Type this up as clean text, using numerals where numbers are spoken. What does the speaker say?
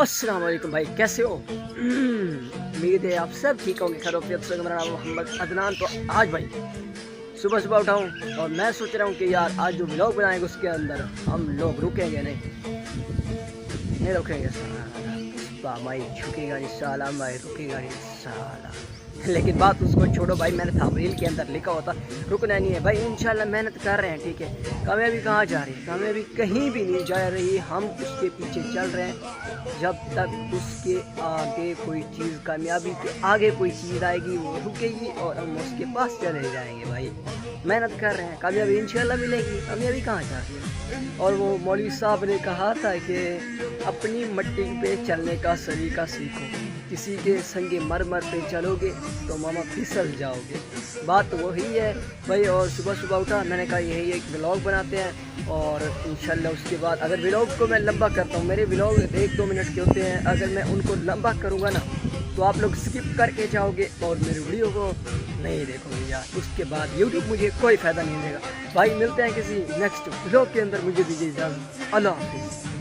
अस्सलाम वालेकुम भाई, कैसे हो? उम्मीद है आप सब ठीक होंगे। खैरियत से। मेरा नाम मोहम्मद अदनान। तो आज भाई सुबह सुबह उठा हूँ और मैं सोच रहा हूँ कि यार आज जो व्लॉग बनाएंगे उसके अंदर हम लोग रुकेंगे नहीं रुकेंगे साला भाई, झुकेगा नहीं साला भाई, रुकेगा नहीं साला। लेकिन बात उसको छोड़ो भाई, मैंने थंबनेल के अंदर लिखा होता रुकना नहीं है भाई। इंशाल्लाह मेहनत कर रहे हैं, ठीक है। कामयाबी कहाँ जा रही है? कामयाबी कहीं भी नहीं जा रही, हम उसके पीछे चल रहे हैं। जब तक उसके आगे कोई चीज़, कामयाबी के आगे कोई चीज़ आएगी वो रुकेगी और हम उसके पास चले जाएंगे भाई। मेहनत कर रहे हैं, कामयाबी इंशाल्लाह मिलेगी। कामयाबी कहाँ जा रही है? और वो मौलवी साहब ने कहा था कि अपनी मट्टी पे चलने का सलीका सीखो, किसी के संगे मरमर पे चलोगे तो मामा फिसल जाओगे। बात तो वही है भाई। और सुबह सुबह उठा, मैंने कहा यही एक व्लॉग बनाते हैं और इंशाल्लाह उसके बाद अगर व्लॉग को मैं लंबा करता हूँ, मेरे व्लॉग 1-2 मिनट के होते हैं, अगर मैं उनको लंबा करूँगा ना तो आप लोग स्किप करके जाओगे और मेरे वीडियो को नहीं देखोगे यार। उसके बाद यूट्यूब मुझे कोई फ़ायदा नहीं देगा भाई। मिलते हैं किसी नेक्स्ट व्लॉग के अंदर, मुझे दीजिए इजाज़त। अल्लाह हाफिज़।